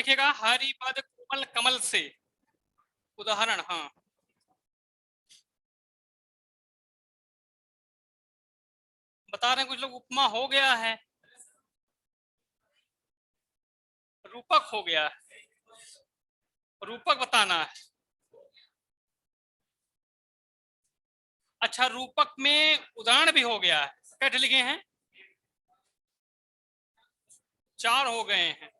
लिखेगा हरिपद कोमल कमल से, उदाहरण। हाँ, बता रहे हैं कुछ लोग उपमा हो गया है, रूपक हो गया है, रूपक बताना है। अच्छा, रूपक में उदाहरण भी हो गया है, कैसे लिखे हैं? 4 हो गए हैं।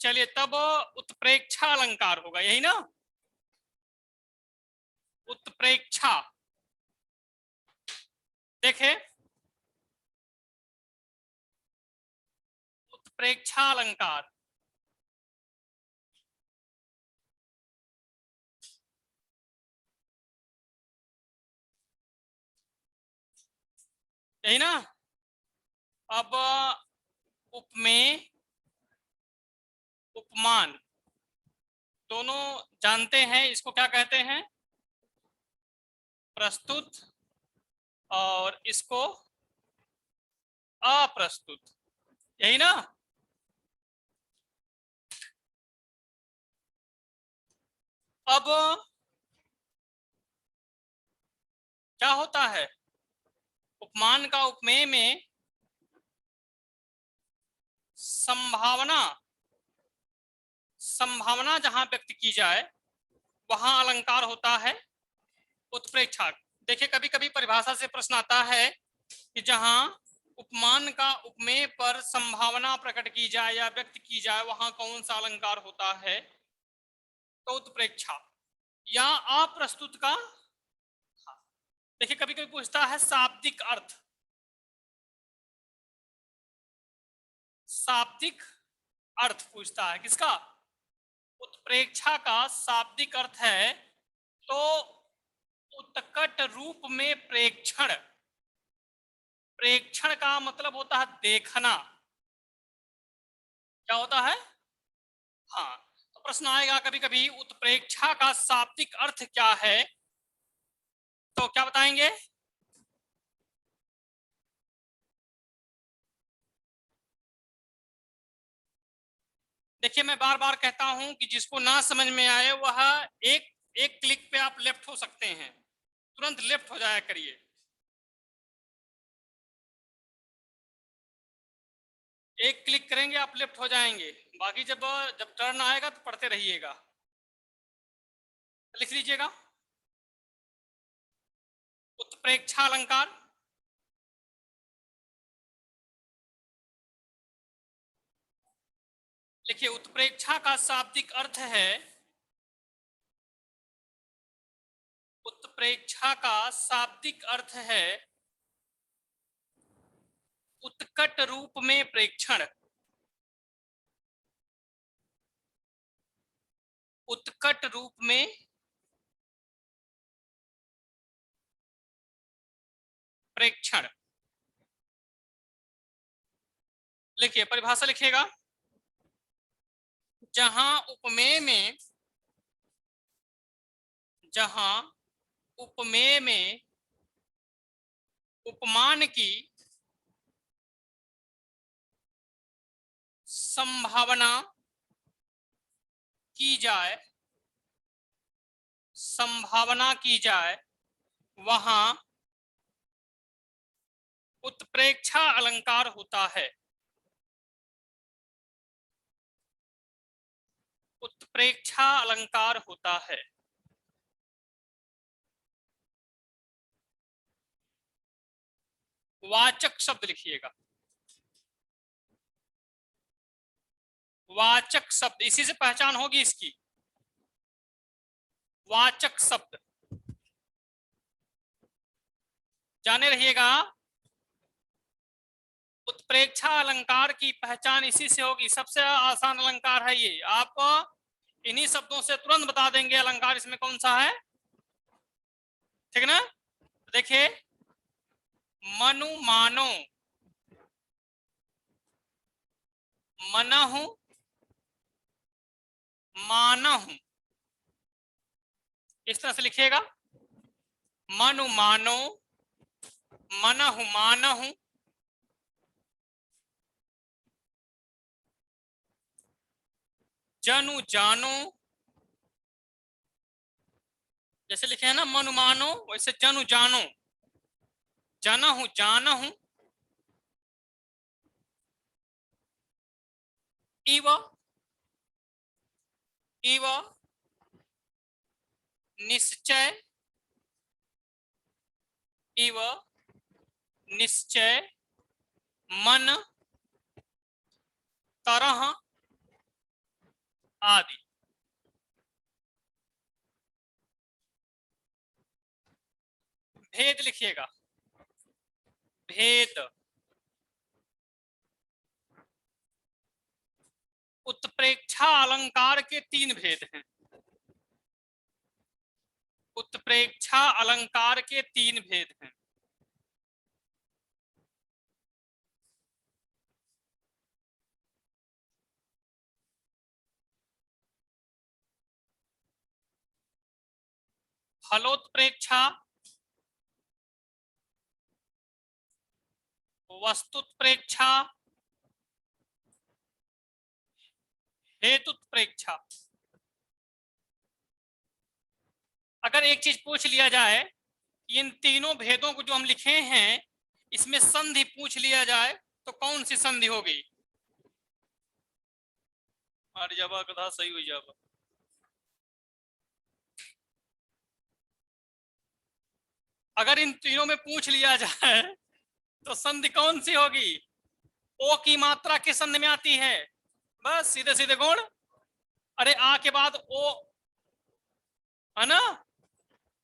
चलिए, तब उत्प्रेक्षा अलंकार होगा, यही ना? उत्प्रेक्षा, देखे, उत्प्रेक्षा अलंकार। यही ना? अब उपमेय, उपमान, दोनों जानते हैं इसको क्या कहते हैं? प्रस्तुत, और इसको अप्रस्तुत, यही ना? अब क्या होता है, उपमान का उपमेय में संभावना, संभावना जहां व्यक्त की जाए वहां अलंकार होता है उत्प्रेक्षा। देखिए, कभी कभी परिभाषा से प्रश्न आता है कि जहां उपमान का उपमेय पर संभावना प्रकट की जाए या व्यक्त की जाए वहां कौन सा अलंकार होता है, तो उत्प्रेक्षा। या अप्रस्तुत का, देखिए कभी कभी पूछता है शाब्दिक अर्थ, शाब्दिक अर्थ पूछता है किसका? उत्प्रेक्षा का शाब्दिक अर्थ है तो उत्कट रूप में प्रेक्षण, प्रेक्षण का मतलब होता है देखना, क्या होता है? हाँ, तो प्रश्न आएगा कभी कभी उत्प्रेक्षा का शाब्दिक अर्थ क्या है, तो क्या बताएंगे? देखिए, मैं बार बार कहता हूं कि जिसको ना समझ में आए वह एक एक क्लिक पे आप लेफ्ट हो सकते हैं, तुरंत लेफ्ट हो जाया करिए। एक क्लिक करेंगे आप लेफ्ट हो जाएंगे, बाकी जब जब टर्न आएगा तो पढ़ते रहिएगा। लिख लीजिएगा, उत्प्रेक्षा अलंकार। लिखिए, उत्प्रेक्षा का शाब्दिक अर्थ है, उत्प्रेक्षा का शाब्दिक अर्थ है उत्कट रूप में प्रेक्षण, उत्कट रूप में प्रेक्षण। लिखिए, परिभाषा लिखिएगा, जहां उपमेय में, जहां उपमेय में उपमान की संभावना की जाए, संभावना की जाए वहां उत्प्रेक्षा अलंकार होता है, उत्प्रेक्षा अलंकार होता है। वाचक शब्द लिखिएगा, वाचक शब्द, इसी से पहचान होगी इसकी। वाचक शब्द जाने रहिएगा, उत्प्रेक्षा अलंकार की पहचान इसी से होगी, सबसे आसान अलंकार है ये, आप इन्हीं शब्दों से तुरंत बता देंगे अलंकार इसमें कौन सा है, ठीक ना? देखिए, मनु मानो, मनहु मानहु, इस तरह से लिखिएगा, मनु मानो, मनहु मानहु, जनु जानो, जैसे लिखे हैं ना मनु मानो, वैसे जनु जानो, जनहु जानहु, इव इव निश्चय, इव निश्चय, मन, तरह आदि। भेद लिखिएगा, भेद, उत्प्रेक्षा अलंकार के 3 भेद हैं। उत्प्रेक्षा अलंकार के 3 भेद हैं। फलोत्प्रेक्षा, वस्तुत्प्रेक्षा, हेतुत्प्रेक्षा। अगर एक चीज पूछ लिया जाए, इन तीनों भेदों को जो हम लिखे हैं, इसमें संधि पूछ लिया जाए तो कौन सी संधि होगी? आर्यवा गधा सही हो जाएगा। अगर इन तीनों में पूछ लिया जाए तो संधि कौन सी होगी? ओ की मात्रा किस संधि में आती है? बस सीधे सीधे गुण। अरे आ के बाद ओ है ना,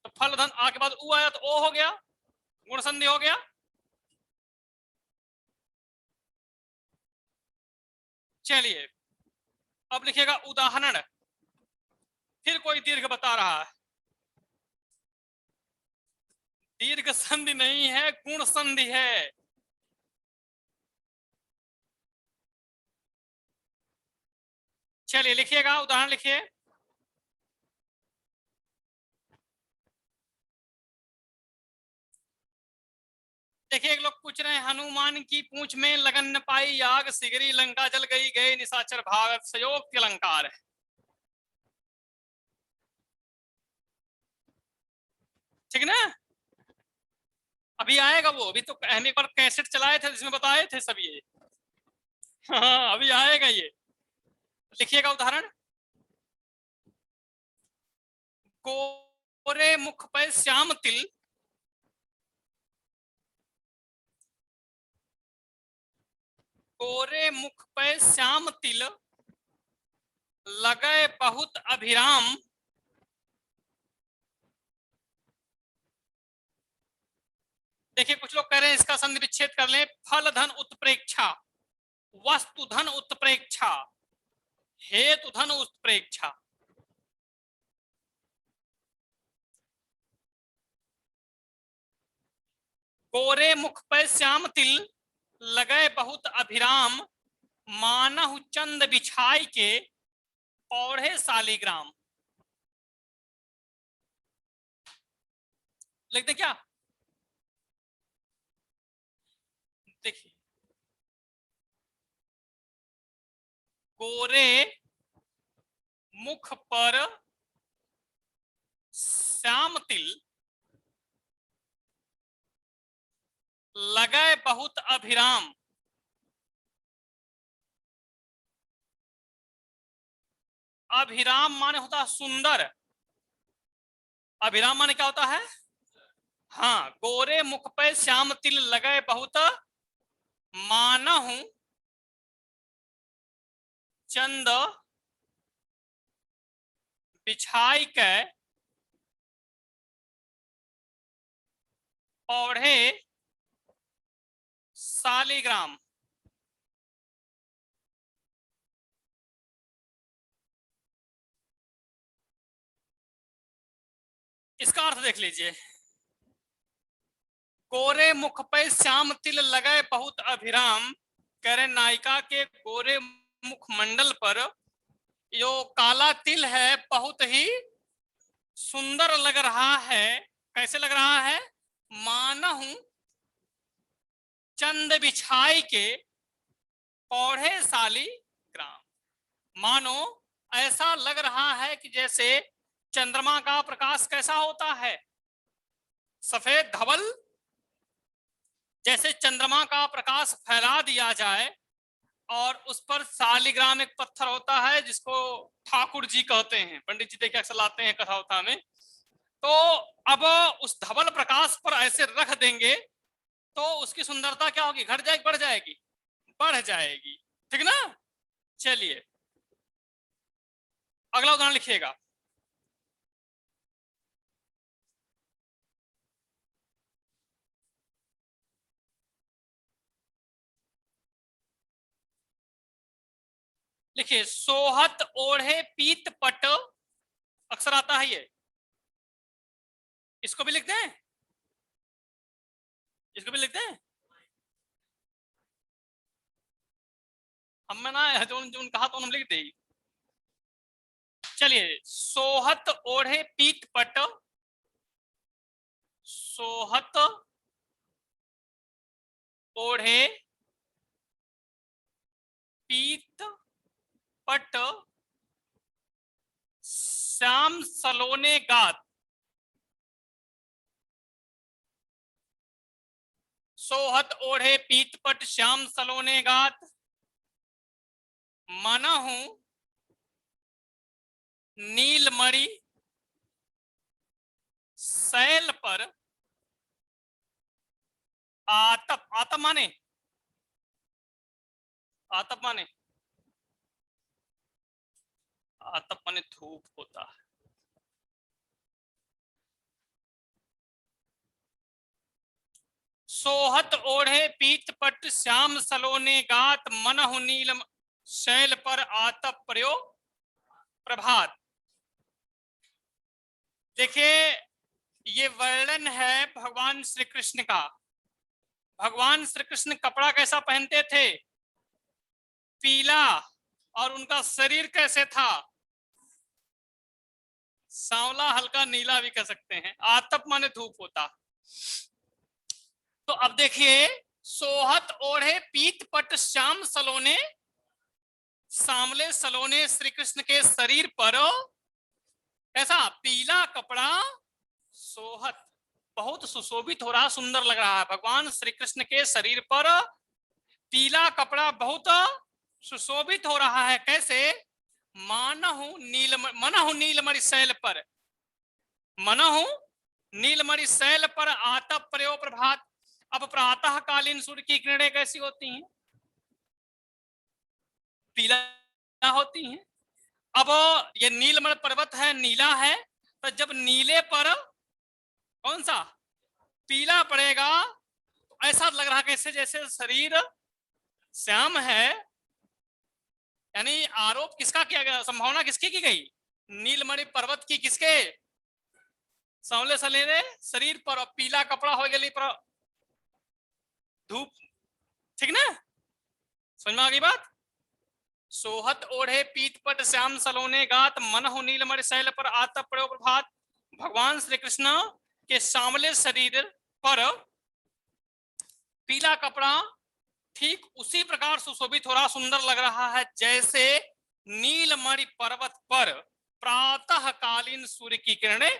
तो फल धन आ के बाद ऊ आया तो ओ हो गया, गुण संधि हो गया। चलिए अब लिखिएगा उदाहरण। फिर कोई दीर्घ बता रहा है, दीर्घ संधि नहीं है, गुण संधि है। चलिए लिखिएगा, उदाहरण लिखिए। देखिए एक लोग पूछ रहे हैं, हनुमान की पूंछ में लगन न पाई आग, सिगरी लंका जल गई, गए निशाचर भाग, संयोग अलंकार है। ठीक ना? अभी आएगा वो, अभी तो हम एक बार कैसेट चलाए थे जिसमें बताए थे सब ये। हाँ अभी आएगा ये। लिखिएगा उदाहरण। गोरे मुख पर श्याम तिल, गोरे मुख पर श्याम तिल, लगे बहुत अभिराम, देखिए कुछ लोग कह रहे हैं इसका संधि विच्छेद कर लें। फल धन उत्प्रेक्षा, वस्तु धन उत्प्रेक्षा, हेतु धन उत्प्रेक्षा। गोरे मुख पे श्याम तिल, लगे बहुत अभिराम, मानहु चंद बिछाई के, पौढ़े शालिग्राम। लिख दे क्या? देखिए गोरे मुख पर श्याम तिल, लगे बहुत अभिराम, अभिराम माने होता है सुंदर। अभिराम माने क्या होता है? हाँ, गोरे मुख पे श्याम तिल, लगे बहुत, मानहु चंद बिछाई के, पौढ़े शालिग्राम। इसका अर्थ देख लीजिए। गोरे मुख पे श्याम तिल, लगे बहुत अभिराम, कह रहे नायिका के गोरे मुख मंडल पर जो काला तिल है बहुत ही सुंदर लग रहा है। कैसे लग रहा है? मानहु चंद बिछाई के, पौढ़े शालिग्राम। मानो ऐसा लग रहा है कि जैसे चंद्रमा का प्रकाश कैसा होता है, सफेद धवल। जैसे चंद्रमा का प्रकाश फैला दिया जाए और उस पर शालिग्राम एक पत्थर होता है जिसको ठाकुर जी कहते हैं, पंडित जी देखे अक्सर लाते हैं कथावता में। तो अब उस धवल प्रकाश पर ऐसे रख देंगे तो उसकी सुंदरता क्या होगी, घट जाएगी बढ़ जाएगी, बढ़ जाएगी, ठीक ना। चलिए अगला उदाहरण लिखिएगा। लिखिए, सोहत ओढ़े पीत पट, अक्सर आता है ये, इसको भी लिखते हैं, इसको भी लिखते हैं। हम ना जो जो कहा तो हम लिख दे। चलिए, सोहत ओढ़े पीत पट, सोहत ओढ़े पीत पट, श्याम सलोने गात। सोहत ओढ़े पीत पट श्याम सलोने गात, मनहु नीलमणि शैल पर आतप, आतप माने, आतप माने, आतप माने धूप होता है। सोहत ओढ़े पीत पट श्याम सलोने गात, मनहु नील शैल पर आतप प्रयोग प्रभात। देखिए, ये वर्णन है भगवान श्री कृष्ण का। भगवान श्री कृष्ण कपड़ा कैसा पहनते थे, पीला, और उनका शरीर कैसे था, सांवला हल्का नीला भी कह सकते हैं। आतप माने धूप होता। तो अब देखिए, सोहत ओढ़े पीत पट श्याम सलोने, सांवले सलोने श्री कृष्ण के शरीर पर ऐसा पीला कपड़ा, सोहत बहुत सुशोभित हो रहा, सुंदर लग रहा है। भगवान श्री कृष्ण के शरीर पर पीला कपड़ा बहुत सुशोभित हो रहा है। कैसे, मनहु नीलमणि शैल पर, मनहु नीलमणि शैल पर आतप प्रयोग प्रभात। अब प्रातः कालीन सूर्य की किरणें कैसी होती हैं, पीला होती हैं। अब ये नीलमणि पर्वत है, नीला है, तो जब नीले पर कौन सा पीला पड़ेगा, तो ऐसा लग रहा कैसे जैसे शरीर श्याम है। यानी आरोप किसका किया गया, संभावना किसकी की गई, नीलमणि पर्वत की, किसके, सांवले सलेरे शरीर पर, और पीला कपड़ा हो गया पर धूप, ठीक ना, समझ में आ गई बात। सोहत ओढ़े पीत पट श्याम सलोने गात, मनहु नीलमणि शैल पर आतप प्रयोग प्रभात। भगवान श्री कृष्ण के सांवले शरीर पर पीला कपड़ा ठीक उसी प्रकार सुशोभित हो रहा, सुंदर लग रहा है जैसे नीलमणि पर्वत पर प्रातः कालीन सूर्य की किरणें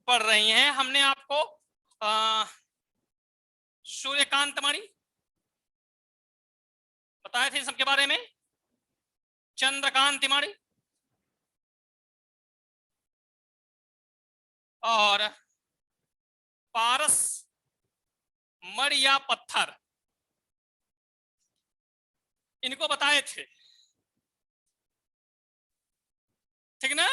पड़ रही हैं। हमने आपको सूर्यकांत मणि बताए थे सबके बारे में, चंद्रकांति मणि और पारस मणि या पत्थर, इनको बताए थे, ठीक ना।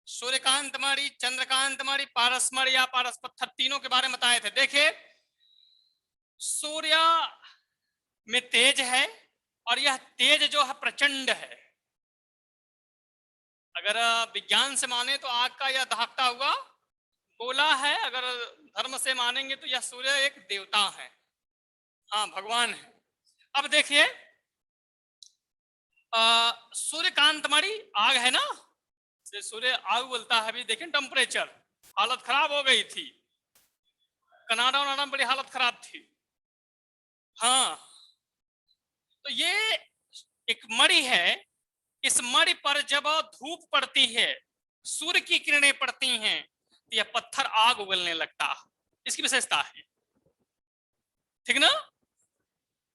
सूर्यकांत मणि, चंद्रकांत मणि, पारस मणि या पारस पत्थर, तीनों के बारे में बताए थे। देखिए, सूर्य में तेज है और यह तेज जो है प्रचंड है। अगर विज्ञान से माने तो आग का यह दहकता हुआ गोला है, अगर धर्म से मानेंगे तो यह सूर्य एक देवता है, हाँ भगवान है। अब देखिए, सूर्यकांत मणि आग है ना, सूर्य आग बोलता है। अभी देखें टेम्परेचर, हालत खराब हो गई थी, कनाडा वनाडा में बड़ी हालत खराब थी। हाँ, तो ये एक मणि है, इस मणि पर जब धूप पड़ती है, सूर्य की किरणें पड़ती हैं, तो यह पत्थर आग उगलने लगता, इसकी विशेषता है। ठीक ना?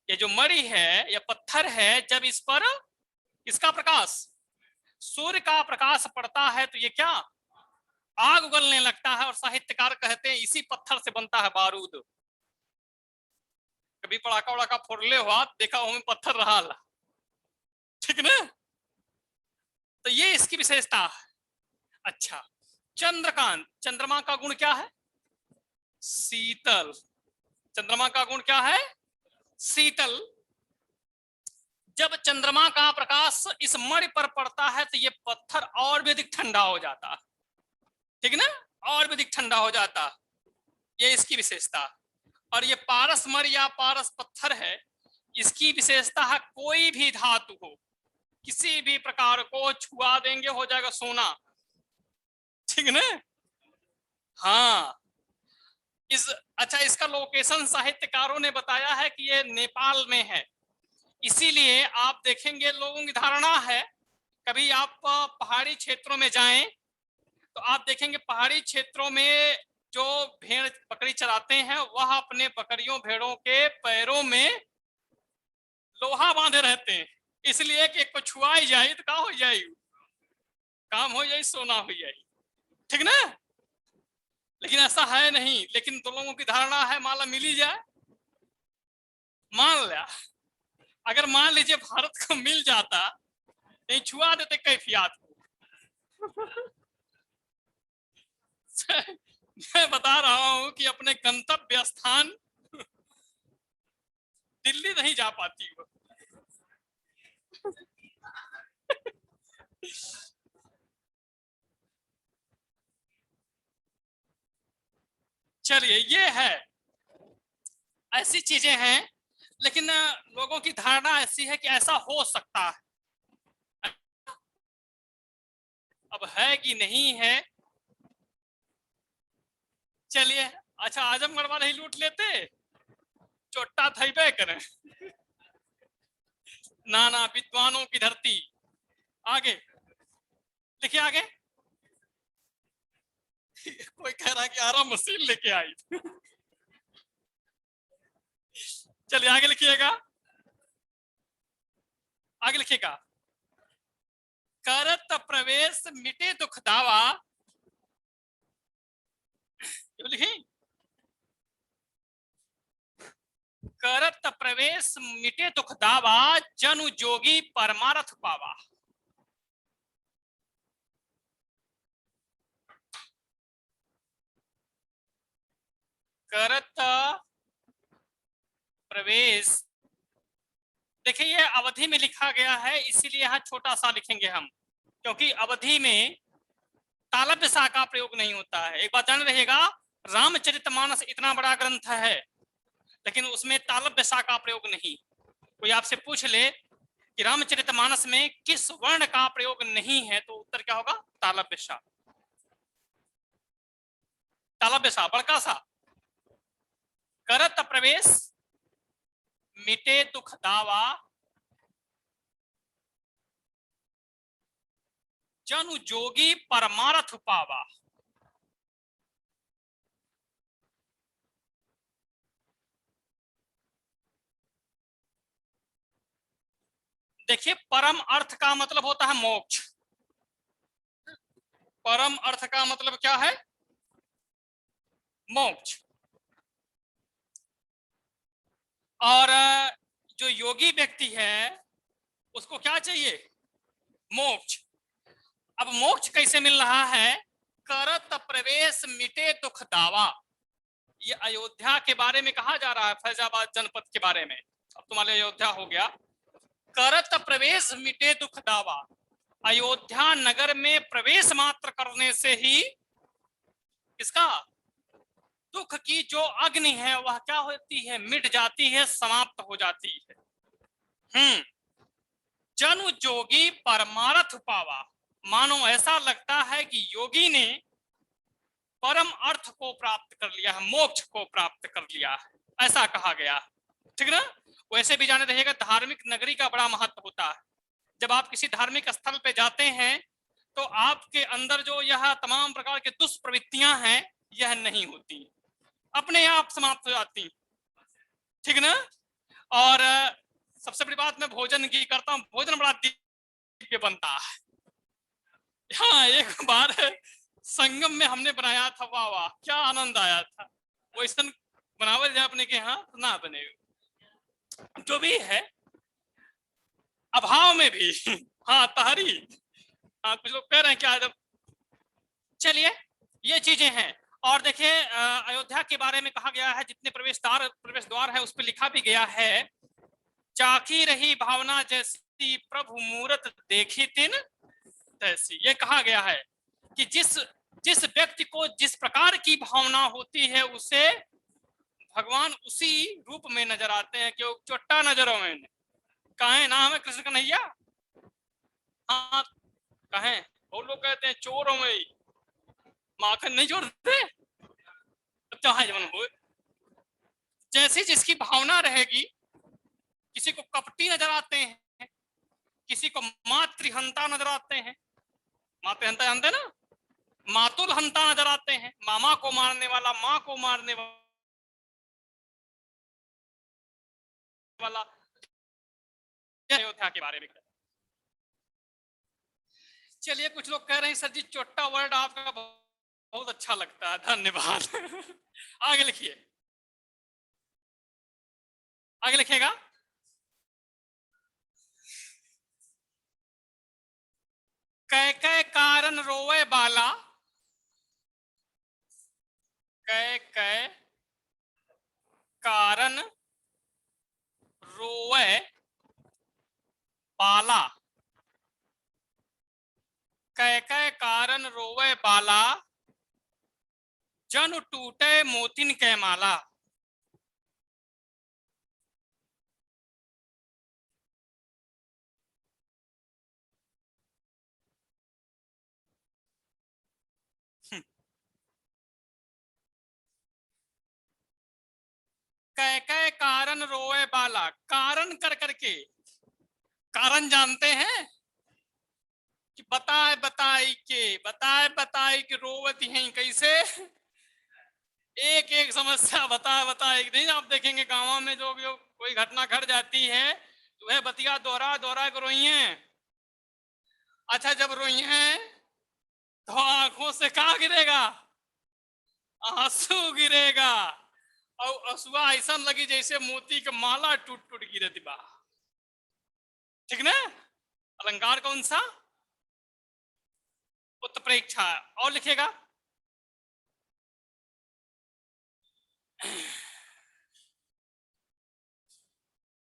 ये जो मणि है या पत्थर है, जब इस पर इसका प्रकाश, सूर्य का प्रकाश पड़ता है, तो ये क्या आग उगलने लगता है। और साहित्यकार कहते हैं इसी पत्थर से बनता है बारूद। कभी पड़ाका उड़ाका फोड़ले हुआ देखा हो में पत्थर रहा। ठीक ना? तो ये इसकी विशेषता है। अच्छा, चंद्रकांत, चंद्रमा का गुण क्या है? शीतल। चंद्रमा का गुण क्या है? शीतल। जब चंद्रमा का प्रकाश इस मणि पर पड़ता है, तो ये पत्थर और भी अधिक ठंडा हो जाता। ठीक ना? और भी अधिक ठंडा हो जाता, ये इसकी विशेषता। और ये पारस मणि या पारस पत्थर है, इसकी विशेषता है कोई भी धातु हो, किसी भी प्रकार को छुआ देंगे हो जाएगा सोना। ठीक ना? हाँ। अच्छा, इसका लोकेशन साहित्यकारों ने बताया है कि ये नेपाल में है। इसीलिए आप देखेंगे लोगों की धारणा है, कभी आप पहाड़ी क्षेत्रों में जाएं तो आप देखेंगे पहाड़ी क्षेत्रों में जो भेड़ बकरी चराते हैं, वह अपने बकरियों भेड़ों के पैरों में लोहा बांधे रहते हैं, इसलिए कि एक को छुआ ही जाए तो क्या हो जाए, काम हो जाए, सोना हो जाए। ठीक ना? लेकिन ऐसा है नहीं। लेकिन तो लोगों की धारणा है माला मिली जाए। मान लिया, अगर मान लीजिए भारत को मिल जाता, नहीं छुआ देते कैफियत को। मैं बता रहा हूं कि अपने गंतव्य स्थान दिल्ली नहीं जा पाती वो। चलिए, ये है, ऐसी चीजें हैं। लेकिन लोगों की धारणा ऐसी है कि ऐसा हो सकता है, अब है कि नहीं है। चलिए, अच्छा, आजमगढ़ वाले ही लूट लेते, चोट्टा थैबे करें। नाना विद्वानों की धरती। आगे लिखिए, आगे। कोई कह रहा है कि आरा मशीन लेके आई। चलिए आगे लिखिएगा, आगे लिखिएगा। करत प्रवेश मिटे दुख दावा, लिखी, करत प्रवेश मिटे दुख दावा, जनु जोगी परमारथ पावा। करत प्रवेश, देखिए ये अवधि में लिखा गया है, इसीलिए यहाँ छोटा सा लिखेंगे हम, क्योंकि अवधि में तालव्य सा का प्रयोग नहीं होता है। एक बात जान रहिएगा, रामचरितमानस इतना बड़ा ग्रंथ है, लेकिन उसमें तालव्य सा का प्रयोग नहीं। कोई आपसे पूछ ले कि रामचरितमानस में किस वर्ण का प्रयोग नहीं है, तो उत्तर क्या होगा? तालव्य सा। तालव्य सा, बड़का सा। करत प्रवेश मिटे दुख दावा, जनु जोगी परमारथ पावा। देखिए, परम अर्थ का मतलब होता है मोक्ष। परम अर्थ का मतलब क्या है? मोक्ष। और जो योगी व्यक्ति है उसको क्या चाहिए? मोक्ष। अब मोक्ष कैसे मिल रहा है? करत प्रवेश मिटे दुख दावा, ये अयोध्या के बारे में कहा जा रहा है, फैजाबाद जनपद के बारे में। अब तुम्हारे अयोध्या हो गया। करत प्रवेश मिटे दुख दावा, अयोध्या नगर में प्रवेश मात्र करने से ही इसका दुख की जो अग्नि है वह क्या होती है? मिट जाती है, समाप्त हो जाती है। जनु जोगी परमारथ पावा, मानो ऐसा लगता है कि योगी ने परम अर्थ को प्राप्त कर लिया है, मोक्ष को प्राप्त कर लिया है, ऐसा कहा गया। ठीक ना। वैसे भी जाने रहिएगा धार्मिक नगरी का बड़ा महत्व होता है। जब आप किसी धार्मिक स्थल पे जाते हैं तो आपके अंदर जो यह तमाम प्रकार के दुष्प्रवृत्तियां हैं यह नहीं होती, अपने आप समाप्त हो जाती, ठीक ना। और सबसे बड़ी बात मैं भोजन की करता हूँ, भोजन बड़ा दिव्य बनता है। हाँ, एक बार संगम में हमने बनाया था, वाह वाह क्या आनंद आया था। वैसा बनावल जाए अपने के यहाँ ना बने, जो भी है अभाव में भी हाँ तहरी, हाँ कुछ लोग कह रहे हैं क्या जब, चलिए ये चीजें हैं। और देखिए अयोध्या के बारे में कहा गया है, जितने प्रवेश द्वार है उस पर लिखा भी गया है, चाकी रही भावना जैसी प्रभु मूरत देखी तिन तैसी। ये कहा गया है कि जिस व्यक्ति को जिस प्रकार की भावना होती है उसे भगवान उसी रूप में नजर आते हैं, क्यों चोट्टा नजरों में कहें नाम है कृष्ण कन्हैया, हाँ कहें। और लोग कहते हैं चोरों में माखन नहीं जोड़ते, चाहे जवन हो। जैसी जिसकी भावना रहेगी, किसी को कपटी नजर आते हैं, किसी को मातृहंता नजर आते हैं, मातृहंता जानते हैं ना, मातुल हंता नजर आते हैं, मामा को मारने वाला, माँ को मारने वाला। अयोध्या के बारे में चलिए, कुछ लोग कह रहे हैं सर जी चोट्टा वर्ड आपका बहुत अच्छा लगता है, धन्यवाद आगे लिखिए, आगे लिखिएगा। कै कै कारण रोवे बाला, कै कै कारण रोवे बाला, कै कै कारण रोवे बाला, जन टूटे मोतिन कै माला। कै कै कारण रोवे बाला, कारण कर करके, कारण जानते हैं कि बताए बताए कि रोवती हैं कैसे, एक एक समस्या बता एक नहीं। आप देखेंगे गांव में जो कोई घटना घट जाती है तो वह बतिया दोहरा दोहरा कर रोई है। अच्छा जब रोई है तो आंखों से कहा गिरेगा, आंसू गिरेगा, और असुआ ऐसा लगी जैसे मोती का माला टूट टूट गिरे दिबा, ठीक ना। अलंकार कौन सा, उत्प्रेक्षा। और लिखेगा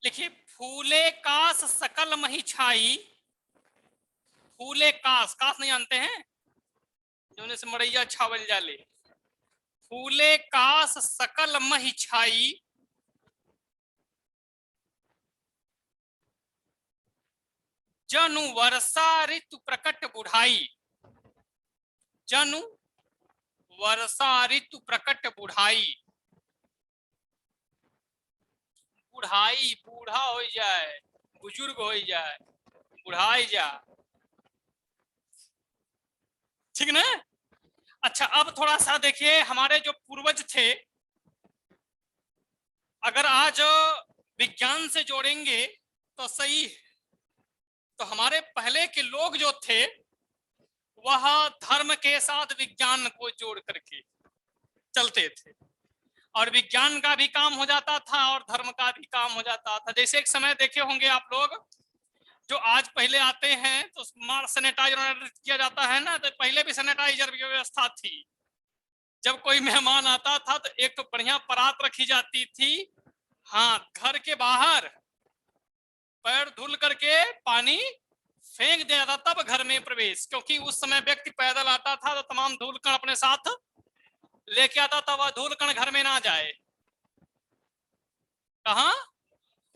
लिखिए, फूले कास सकल मही छाई, फूले कास, कास नहीं जानते हैं जो से मड़ैया छावल जाले, फूले कास सकल मही छाई, जनु वर्षा ऋतु प्रकट बुढ़ाई, जनु वर्षा ऋतु प्रकट बुढ़ाई, बुढ़ाई बूढ़ा हो जाए, बुजुर्ग हो जाए, बुढ़ाई जा, ठीक ना। अच्छा अब थोड़ा सा देखिए, हमारे जो पूर्वज थे, अगर आज विज्ञान से जोड़ेंगे तो सही है, तो हमारे पहले के लोग जो थे वह धर्म के साथ विज्ञान को जोड़ करके चलते थे, और विज्ञान का भी काम हो जाता था और धर्म का भी काम हो जाता था। जैसे एक समय देखे होंगे आप लोग, जो आज पहले आते हैं तो सैनिटाइजर किया जाता है ना, तो पहले भी सैनिटाइजर की व्यवस्था थी। जब कोई मेहमान आता था तो एक तो बढ़िया परात रखी जाती थी, हाँ घर के बाहर पैर धुल करके पानी फेंक दिया था तब घर में प्रवेश, क्योंकि उस समय व्यक्ति पैदल आता था तो तमाम धूल कण अपने साथ लेके आता था, वह धूल कण घर में ना जाए। कहा,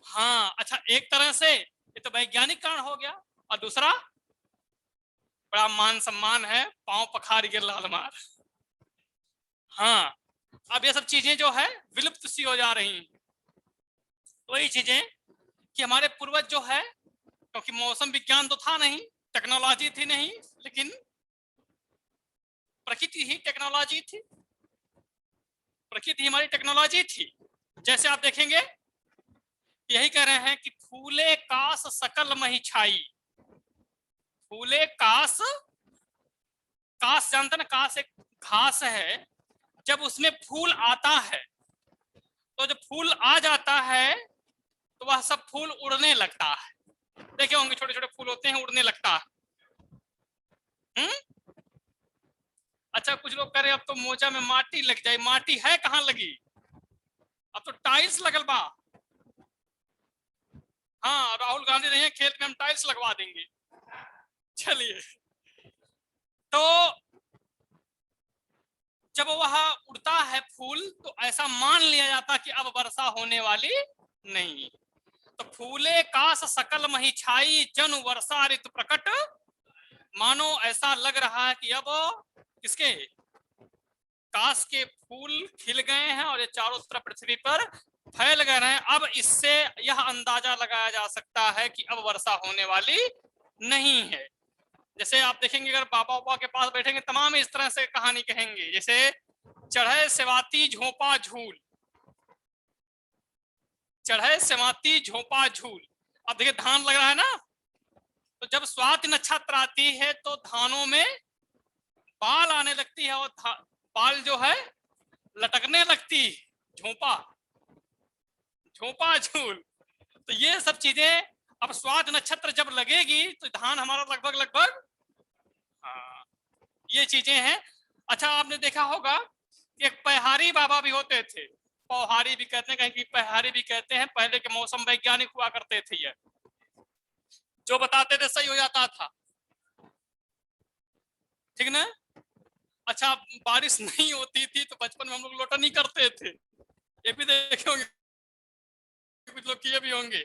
हाँ अच्छा, एक तरह से ये तो वैज्ञानिक कारण हो गया, और दूसरा बड़ा मान सम्मान है, पांव पखार के लाल मार। हाँ अब ये सब चीजें जो है विलुप्त सी हो जा रही, तो वही चीजें कि हमारे पूर्वज जो है, क्योंकि मौसम विज्ञान तो था नहीं, टेक्नोलॉजी थी नहीं, लेकिन प्रकृति ही टेक्नोलॉजी थी, प्रकृति हमारी टेक्नोलॉजी थी। जैसे आप देखेंगे यही कह रहे हैं कि फूले कास सकल मही छाई, फूले कास, कास जानते ना, कास एक घास है, जब उसमें फूल आता है तो जब फूल आ जाता है तो वह सब फूल उड़ने लगता है, देखे होंगे छोटे छोटे फूल होते हैं, उड़ने लगता है। अच्छा कुछ लोग कह रहे अब तो मोजा में माटी लग जाए, माटी है कहाँ लगी, अब तो टाइल्स लगल बा। हाँ राहुल गांधी नहीं है खेत में, हम टाइल्स लगवा देंगे। चलिए, तो जब वह उड़ता है फूल तो ऐसा मान लिया जाता कि अब वर्षा होने वाली नहीं। तो फूले कास सकल मही छाई, जन वर्षा ऋतु प्रकट, मानो ऐसा लग रहा है कि अब किसके, कास के फूल खिल गए हैं और ये चारों तरफ पृथ्वी पर फैल गए हैं। अब इससे यह अंदाजा लगाया जा सकता है कि अब वर्षा होने वाली नहीं है। जैसे आप देखेंगे अगर बाबा बाबा के पास बैठेंगे तमाम इस तरह से कहानी कहेंगे, जैसे चढ़े सेवाती झोंपा झूल, चढ़े सेवाती झोंपा झूल। अब देखिए धान लग रहा है ना, तो जब स्वाति नक्षत्र आती है तो धानों में बाल आने लगती है और बाल जो है लटकने लगती, झोंपा, झोंपा झूल। तो ये सब चीजें अब स्वाति नक्षत्र जब लगेगी तो धान हमारा लगभग लगभग, हाँ ये चीजें हैं। अच्छा आपने देखा होगा एक पहाड़ी बाबा भी होते थे, पौहारी भी कहते हैं, कहीं की पहाड़ी भी कहते हैं, पहले के मौसम वैज्ञानिक हुआ करते थे, ये जो बताते थे सही हो जाता था, ठीक ना। अच्छा बारिश नहीं होती थी तो बचपन में हम लोग लोटनी करते थे, ये भी देखे होंगे, कुछ लोग किए भी होंगे।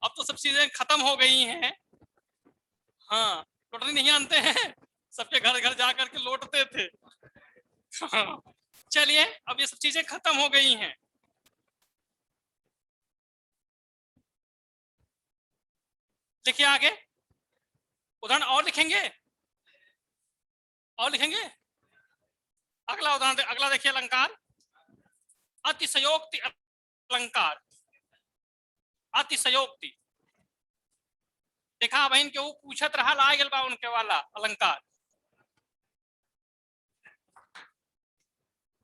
अब तो सब चीजें खत्म हो गई हैं, हाँ लोटनी नहीं आनते हैं, सबके घर घर जा करके लौटते थे। हाँ। चलिए अब ये सब चीजें खत्म हो गई हैं। देखिए आगे उदाहरण और लिखेंगे, और लिखेंगे। अगला उदाहरण, अगला देखिए अलंकार, अतिशयोक्ति अलंकार, अतिशयोक्ति। देखा बहन के वो पूछत रहा ला गल बा उनके वाला अलंकार,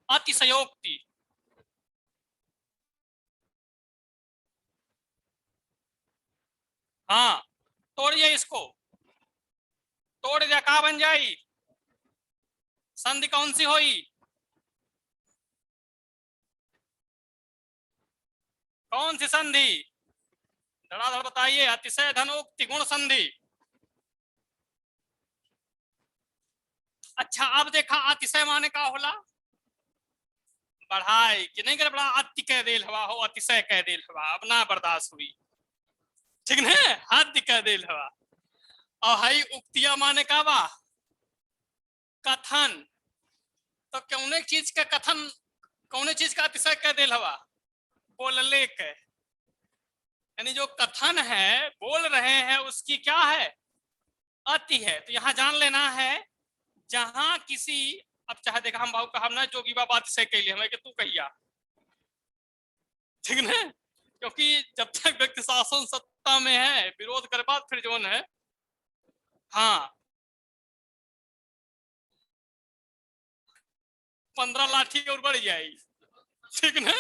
अतिशयोक्ति। हाँ तोड़िए इसको, तोड़ दिया कहा बन जाई, संधि कौन सी होई, कौन सी संधि, धड़ाधड़ बताइए। अतिशय धनोक्ति गुण संधि। अच्छा अब देखा अतिशय माने का होला, बढ़ाई कि नहीं कर बड़ा, अति कह देल हवा हो, अतिशय कह देल हवा, अब ना बर्दाश्त हुई, ठीक ना, हद कह देल हवा। और हाई उक्तिया माने का बा, कथन, तो कौने चीज का कथन, कौने चीज का अतिशय कह देल हवा, बोलले के, यानी जो कथन है बोल रहे हैं उसकी क्या है, अति है। तो यहां जान लेना है जहां किसी, अब चाहे देखा हम भाव कहा ना जोगी बाबा अतिशय कह लिया हमें कि तू कहिया, ठीक ना, क्योंकि जब तक व्यक्ति शासन सत्ता में है विरोध कर बाद फिर जो है, हाँ 15 लाठी और बढ़ जाएगी, ठीक ना।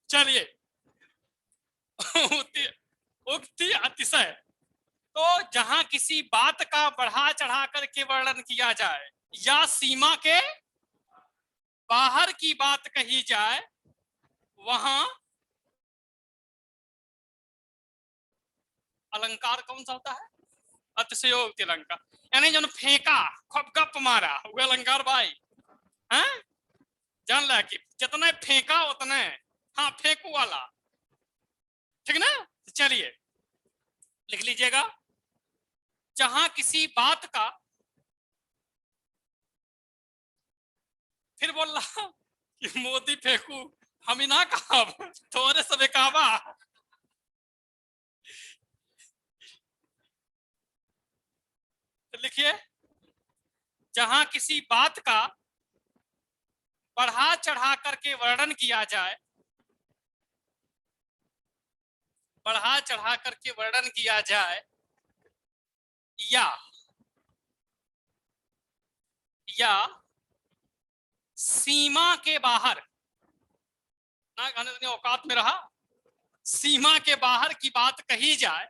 चलिए उक्ति अतिशय, तो जहां किसी बात का बढ़ा चढ़ा करके वर्णन किया जाए या सीमा के बाहर की बात कही जाए वहां अलंकार कौन सा होता है, अतिशयोक्ति अलंकार। यानी जो फेंका खूब गप मारा वो अलंकार भाई, है जान ला कि जितने फेंका उतने, हाँ फेंकू वाला, ठीक ना। चलिए लिख लीजिएगा, जहां किसी बात का, फिर बोल रहा कि मोती फेंकू हम ही ना कहा थोड़े सबे कहा। तो लिखिए, जहां किसी बात का बढ़ा चढ़ा करके वर्णन किया जाए, बढ़ा चढ़ा करके वर्णन किया जाए, या सीमा के बाहर ना कहने औकात में रहा, सीमा के बाहर की बात कही जाए,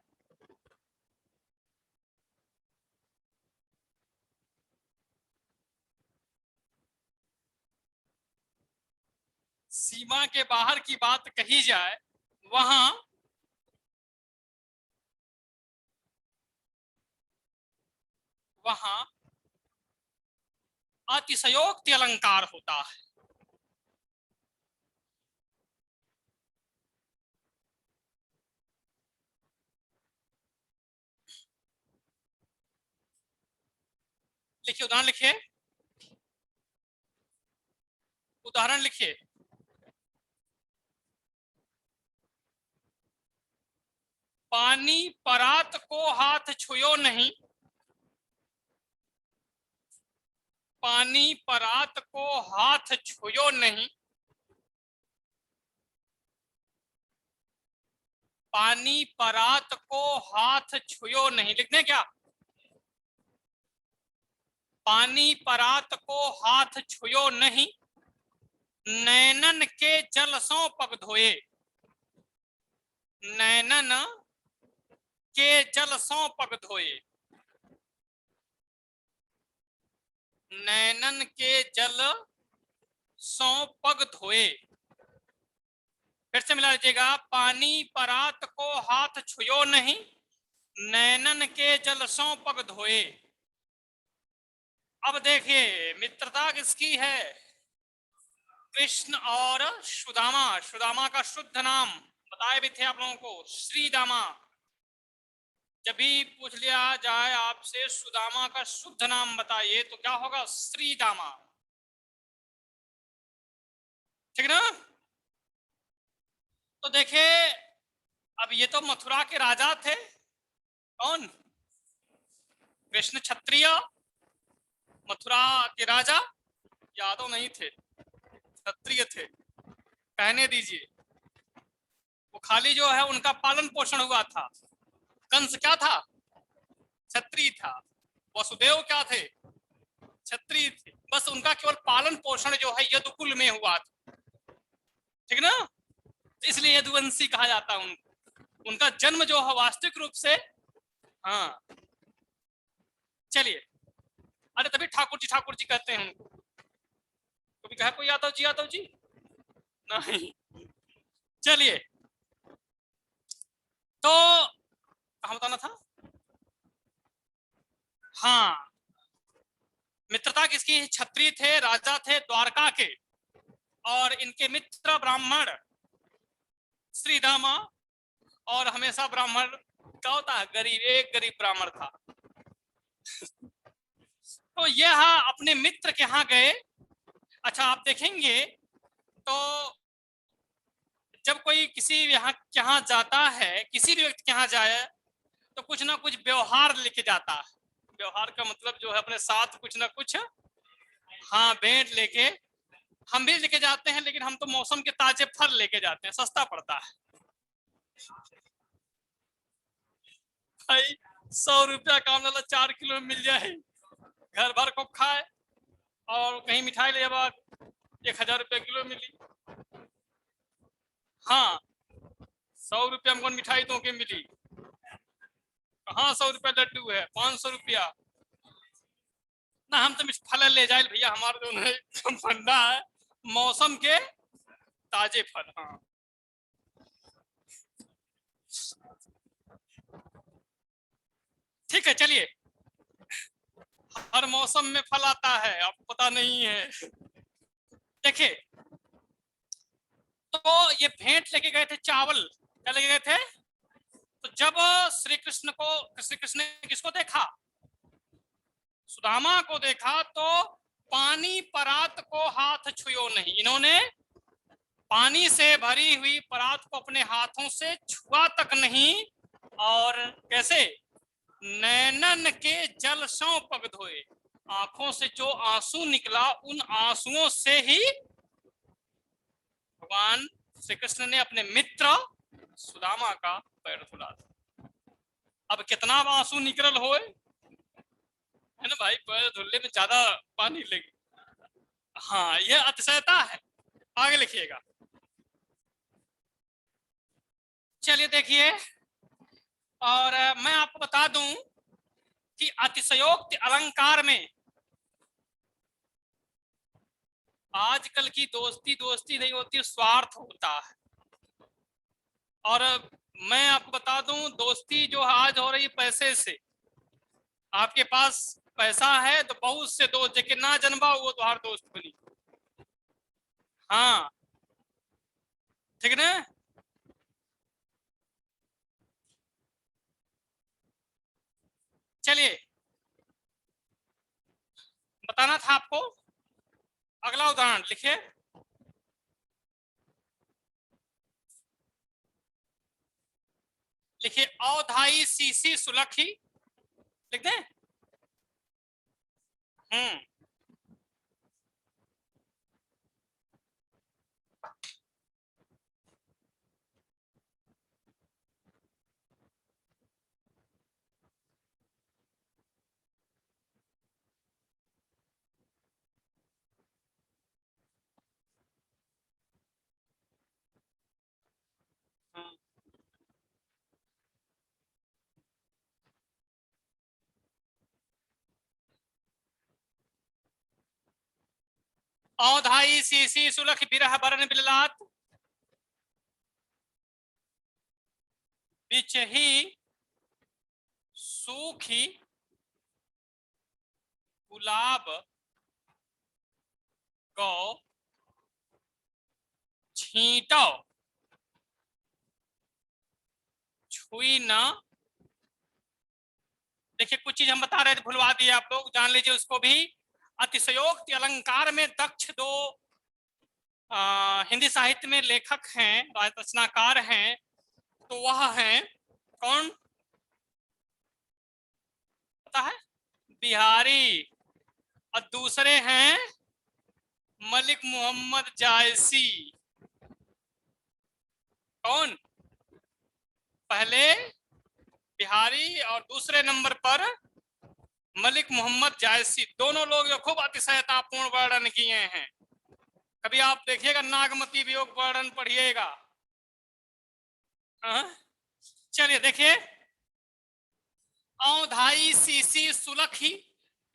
सीमा के बाहर की बात कही जाए, वहां वहां अतिशयोक्ति अलंकार होता है। लिखिए, उदाहरण लिखिए, उदाहरण लिखिए। पानी परात को हाथ छुयो नहीं, पानी परात को हाथ छुयो नहीं, पानी परात को हाथ छुयो नहीं। लिख दें क्या? पानी परात को हाथ छुयो नहीं, नैनन के जल सो पग धोए, नैनन के जल सो पग धोए, नैनन के जल सो पग धोए। फिर से मिला लीजिएगा, पानी परात को हाथ छुयो नहीं, नैनन के जल सो पग धोए। अब देखिए मित्रता किसकी है? कृष्ण और सुदामा। सुदामा का शुद्ध नाम बताए भी थे आप लोगों को, श्रीदामा। जब भी पूछ लिया जाए आपसे सुदामा का शुद्ध नाम बताइए तो क्या होगा? श्रीदामा। ठीक ना? तो देखिए, अब ये तो मथुरा के राजा थे। कौन? कृष्ण क्षत्रिय, मथुरा के राजा यादव नहीं थे, क्षत्रिय थे। कहने दीजिए, वो खाली जो है उनका पालन पोषण हुआ था। कंस क्या था? क्षत्रिय था। वसुदेव क्या थे? क्षत्रिय थे। बस उनका केवल पालन पोषण जो है यदुकुल में हुआ था। ठीक ना? इसलिए यदुवंशी कहा जाता है उनको। उनका जन्म जो है वास्तविक रूप से, हाँ चलिए, अरे तभी ठाकुर जी कहते हैं उनको। कभी कहा कोई यादव जी नहीं। चलिए, तो कहाँ बताना था? हाँ, मित्रता किसकी? क्षत्रिय थे, राजा थे द्वारका के, और इनके मित्र ब्राह्मण श्रीदामा। और हमेशा ब्राह्मण क्या होता है? गरीब, एक गरीब ब्राह्मण था। तो यह अपने मित्र के यहाँ गए। अच्छा, आप देखेंगे तो जब कोई किसी यहाँ जाता है, किसी भी व्यक्ति के यहाँ जाए तो कुछ ना कुछ व्यवहार लेके जाता है। व्यवहार का मतलब जो है अपने साथ कुछ ना कुछ, हाँ, भेंट लेके। हम भी लेके जाते हैं, लेकिन हम तो मौसम के ताजे फल लेके जाते हैं, सस्ता पड़ता है भाई। 100 रुपया काम वाला 4 किलो मिल जाए, घर भर को खाए, और कहीं मिठाई ले 1000 रुपया किलो मिली। हाँ, 100 रुपया में कौन मिठाई तो के मिली? कहाँ 100 रुपया लड्डू है? 500 रुपया ना। हम तो फल ले जाए भैया, हमारे जो फंडा है मौसम के ताजे फल। हाँ, ठीक है, चलिए। हर मौसम में फल आता है, आपको पता नहीं है। देखिए, तो ये भेंट लेके गए थे, चावल क्या लेके गए थे? तो जब श्री कृष्ण ने किसको देखा? सुदामा को देखा। तो पानी परात को हाथ छुयो नहीं। इन्होंने पानी से भरी हुई परात को अपने हाथों से छुआ तक नहीं। और कैसे? नैनन के जल सौ पग धोए, आंखों से जो आंसू निकला उन आंसुओं से ही भगवान श्री कृष्ण ने अपने मित्र सुदामा का पैर धुला था। अब कितना आंसू निकल होए, है ना भाई, पैर धुलने में ज्यादा पानी लगे। हाँ, यह अतिशयता है। आगे लिखिएगा। चलिए देखिए, और मैं आपको बता दूं कि अतिशयोक्ति अलंकार में आजकल की दोस्ती दोस्ती नहीं होती, स्वार्थ होता है। और मैं आपको बता दूं, दोस्ती जो आज हो रही पैसे से, आपके पास पैसा है तो बहुत से दोस्त, लेकिन ना जनबा वो तुम्हारा दोस्त बनी। हाँ, ठीक ना। चलिए, बताना था आपको। अगला उदाहरण लिखिए। लिखिए, अवधाई सीसी सुलखी, लिख दें। हम्म अवधाई सीसी सुलख बिरह बरन बिललात, बिचही सूखी गुलाब गौ छींटो छुई न। देखिए, कुछ चीज हम बता रहे थे, भुलवा दिए आप लोग, जान लीजिए उसको भी। अतिशयोक्ति अलंकार में दक्ष दो हिंदी साहित्य में लेखक हैं, रचनाकार हैं। तो वह हैं कौन, पता है? बिहारी। और दूसरे हैं मलिक मोहम्मद जायसी। कौन? पहले बिहारी और दूसरे नंबर पर मलिक मोहम्मद जायसी। दोनों लोग जो खूब अतिशयतापूर्ण वर्णन किए हैं। कभी आप देखिएगा नागमती वियोग वर्णन पढ़िएगा। चलिए देखिए, औधाई सीसी सुलखी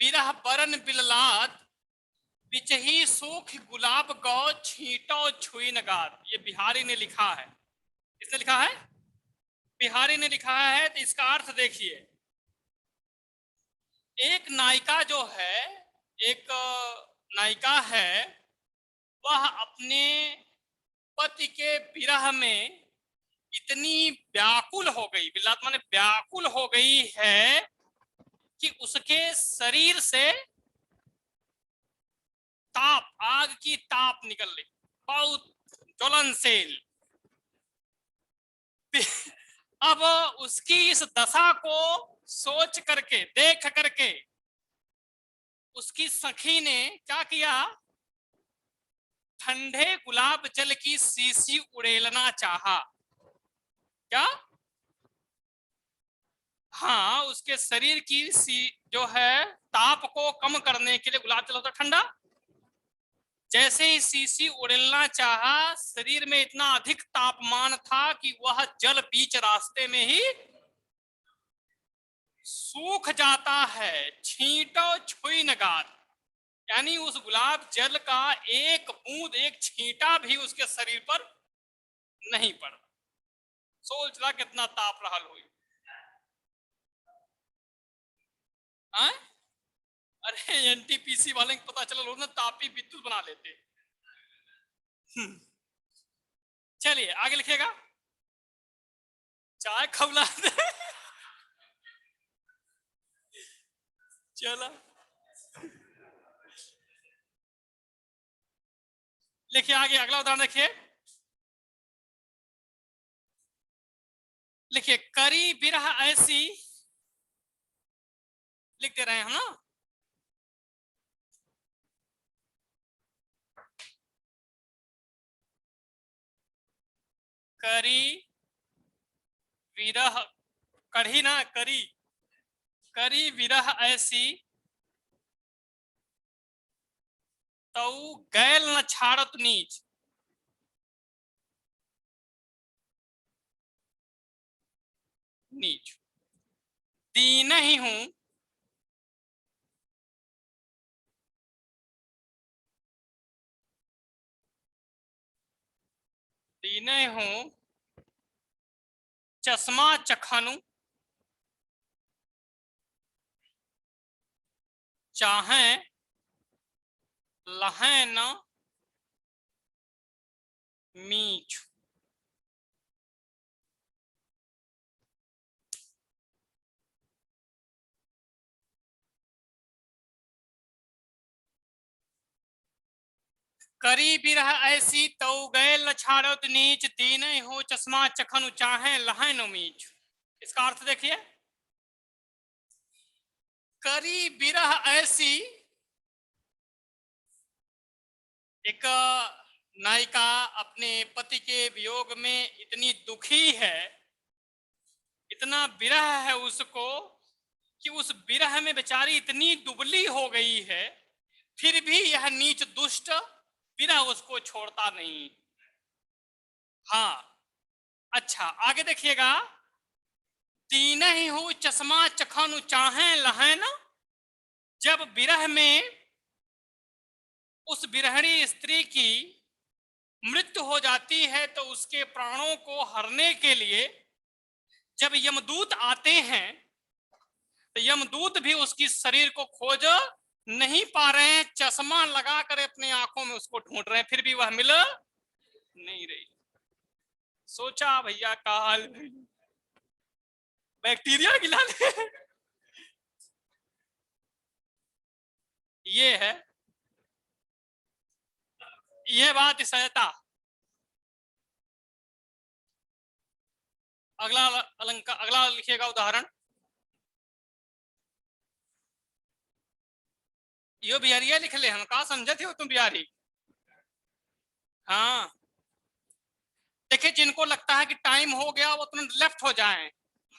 बिरह बरन बिललात, बिचही सूख गुलाब गौ छींटो छुई नगात। ये बिहारी ने लिखा है। किसने लिखा है? बिहारी ने लिखा है। तो इसका अर्थ देखिए, एक नायिका जो है, एक नायिका है, वह अपने पति के विरह में इतनी व्याकुल हो गई, बिलात माने व्याकुल हो गई है कि उसके शरीर से ताप, आग की ताप निकल रही, बहुत ज्वलनशील। अब उसकी इस दशा को सोच करके, देख करके उसकी सखी ने क्या किया? ठंडे गुलाब जल की शीशी उड़ेलना चाहा। क्या? हाँ, उसके शरीर की जो है ताप को कम करने के लिए, गुलाब जल होता ठंडा, जैसे ही शीशी उड़ेलना चाहा, शरीर में इतना अधिक तापमान था कि वह जल बीच रास्ते में ही सूख जाता है। छींटो छुई नगार, यानी उस गुलाब जल का एक बूंद, एक छींटा भी उसके शरीर पर नहीं पड़ा। सोच रहा कितना ताप रहल हुई। अरे एनटीपीसी वाले को पता चला, लोग ना तापी विद्युत बना लेते। चलिए आगे लिखिएगा। चाय खवला दे। चला, लिखिए आगे अगला उदाहरण देखिए, लिखिए करी बिरह ऐसी, लिख दे रहे हैं हम ना, करी विरह, कढ़ी ना करी, करी विरह ऐसी तऊ गैल न छाड़त नीच, नीच दीन ही हूं, दीन हूं चश्मा चखनु, चाहे लहे न मीच। करी बिरह ऐसी तऊ गैल न छाड़त नीच, दीन हो चश्मा चखनु चाहे लहे न मीच। इसका अर्थ देखिए, करी बिरह ऐसी, एक नायिका अपने पति के वियोग में इतनी दुखी है, इतना विरह है उसको कि उस विरह में बेचारी इतनी दुबली हो गई है, फिर भी यह नीच दुष्ट विरह उसको छोड़ता नहीं। हाँ, अच्छा आगे देखिएगा, तीन ही हो चश्मा चखनु चाहे लहन, जब विरह में उस विरहणी स्त्री की मृत्यु हो जाती है तो उसके प्राणों को हरने के लिए जब यमदूत आते हैं तो यमदूत भी उसकी शरीर को खोज नहीं पा रहे हैं, चश्मा लगा कर अपनी आंखों में उसको ढूंढ रहे हैं, फिर भी वह मिल नहीं रही। सोचा भैया का हाल, बैक्टीरिया गिला ले। ये है, ये बात सहता। अगला अलंकार, अगला लिखिएगा उदाहरण, यो बिहारिया लिख ले, हम कहा समझते हो तुम बिहारी। हाँ, देखिए जिनको लगता है कि टाइम हो गया वो तुरंत लेफ्ट हो जाएं,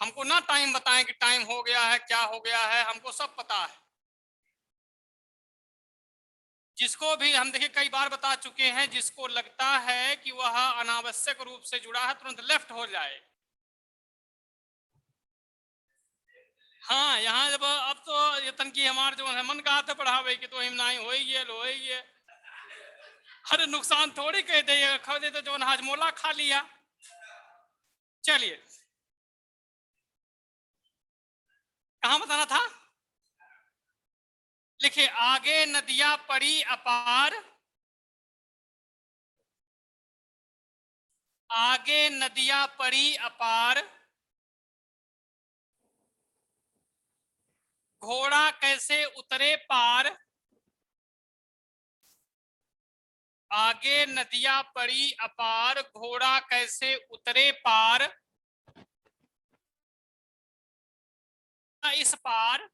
हमको ना टाइम बताएं कि टाइम हो गया है क्या हो गया है, हमको सब पता है। जिसको भी हम देखिए कई बार बता चुके हैं, जिसको लगता है कि वह अनावश्यक रूप से जुड़ा है तुरंत लेफ्ट हो जाए। हाँ, यहाँ जब अब तो ये तनकी हमारे जो है मन कहा था पढ़ावे कि तो हिम ना हो ही है, हर नुकसान थोड़ी कह दे, खा दे तो जो हाजमोला खा लिया। चलिए, कहाँ बताना था, लिखिए आगे नदियां पड़ी अपार, आगे नदियां पड़ी अपार, घोड़ा कैसे उतरे पार, आगे नदियां पड़ी अपार, घोड़ा कैसे उतरे पार, इस पार,